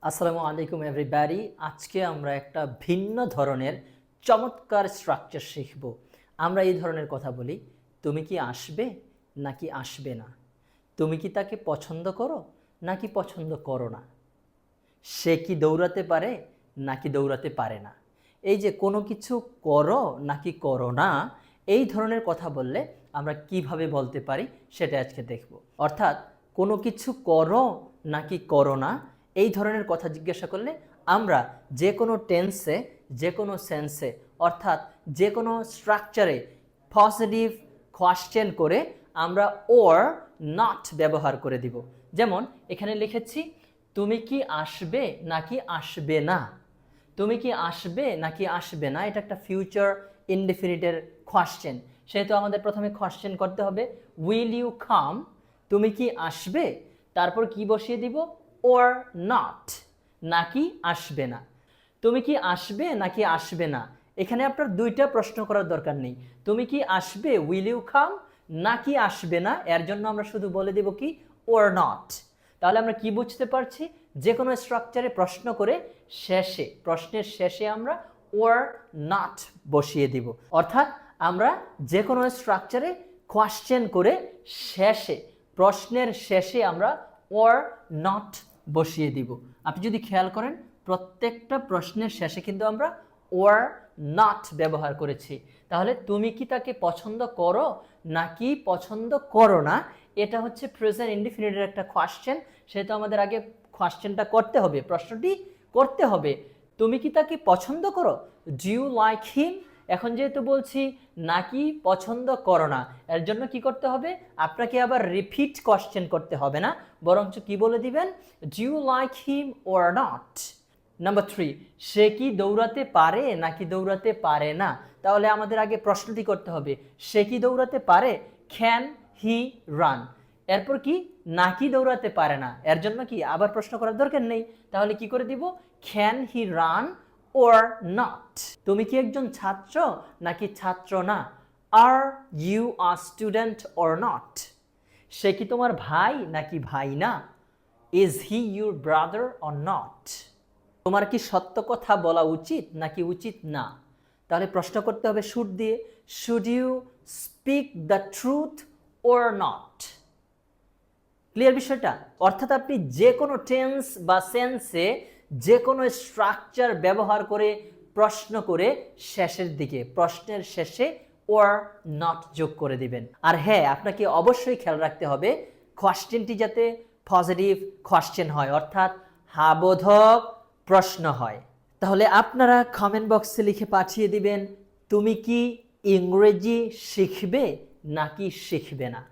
আসসালামু আলাইকুম এভরিবডি। আজকে আমরা একটা ভিন্ন ধরনের চমৎকার স্ট্রাকচার শিখব। আমরা এই ধরনের কথা বলি, তুমি কি আসবে নাকি আসবে না? তুমি কি তাকে পছন্দ করো নাকি পছন্দ করো না? সে কি দৌড়াতে পারে নাকি দৌড়াতে পারে না? এই যে কোনো কিছু করো নাকি করো না, এই ধরনের কথা বললে আমরা কিভাবে বলতে পারি সেটা আজকে দেখব। অর্থাৎ কোনো কিছু করো নাকি করো না, এই ধরনের কথা জিজ্ঞাসা করলে আমরা যে কোনো টেন্সে, যে কোনো সেন্সে, অর্থাৎ যে কোনো স্ট্রাকচারে পজিটিভ কোয়েশ্চেন করে আমরা ওর নট ব্যবহার করে দিব। যেমন এখানে লিখেছি, তুমি কি আসবে নাকি আসবে না? তুমি কি আসবে নাকি আসবে না, এটা একটা ফিউচার ইনডেফিনিটের কোয়েশ্চেন। সেহেতু আমাদের প্রথমে কোয়েশ্চেন করতে হবে, উইল ইউ কাম? তুমি কি আসবে? তারপর কি বসিয়ে দিব? ওর নট, নাকি আসবে না। তুমি কি আসবে নাকি আসবে না, এখানে আপনার দুইটা প্রশ্ন করার দরকার নেই। তুমি কি আসবে, উইল ইউ কাম, নাকি আসবে না, এর জন্য আমরা শুধু বলে দেব কি, ওর নট। তাহলে আমরা কি বুঝতে পারছি, যে কোনো স্ট্রাকচারে প্রশ্ন করে শেষে, প্রশ্নের শেষে আমরা ওর নট বসিয়ে দিব। অর্থাৎ আমরা যে কোনো স্ট্রাকচারে কোয়েশ্চেন করে শেষে, প্রশ্নের শেষে আমরা ওর নট বসিয়ে দিব। আপনি যদি খেয়াল করেন, প্রত্যেকটা প্রশ্নের শেষে কিন্তু আমরা ওর নট ব্যবহার করেছি। তাহলে তুমি কি তাকে পছন্দ করো নাকি পছন্দ করো না, এটা হচ্ছে প্রেজেন্ট ইনডিফিনিটের একটা কোয়েশ্চেন। সেটা আমাদের আগে কোয়েশ্চেনটা করতে হবে, প্রশ্নটি করতে হবে, তুমি কি তাকে পছন্দ করো? Do you like him? এখন যেহেতু বলছি নাকি পছন্দ করো না, এর জন্য কি করতে হবে, আপনাকে আবার রিপিট কোয়েশ্চেন করতে হবে না, বরঞ্চ কি বলে দিবেন, do you like him or not. Number 3, সে কি দৌড়াতে পারে নাকি দৌড়াতে পারে না? তাহলে আমাদের আগে প্রশ্নটি করতে হবে, সে কি দৌড়াতে পারে? Can he ran? এরপর কি, নাকি দৌড়াতে পারে না, এর জন্য কি আবার প্রশ্ন করার দরকার নেই। তাহলে কি করে দিব, can he ran or not? তুমি কি একজন ছাত্র নাকি ছাত্র না? Are you a student or not? সে কি তোমার ভাই নাকি ভাই না? Is he your brother or not? তোমার কি সত্য কথা বলা উচিত নাকি উচিত না? তাহলে প্রশ্ন করতে হবে শুড দিয়ে, should you speak the truth or not? Clear বিষয়টা? অর্থাৎ আপনি যে কোনো টেন্স বা সেন্সে যে কোনো স্ট্রাকচার ব্যবহার করে প্রশ্ন করে শেষের দিকে, প্রশ্নের শেষে ওর নট যোগ করে দিবেন। আর হ্যাঁ, আপনাকে অবশ্যই খেয়াল রাখতে হবে কোয়েশ্চেনটি যাতে পজিটিভ কোয়েশ্চেন হয়, অর্থাৎ হাবোধক প্রশ্ন হয়। তাহলে আপনারা কমেন্ট বক্সে লিখে পাঠিয়ে দিবেন, তুমি কি ইংরেজি শিখবে নাকি শিখবে না।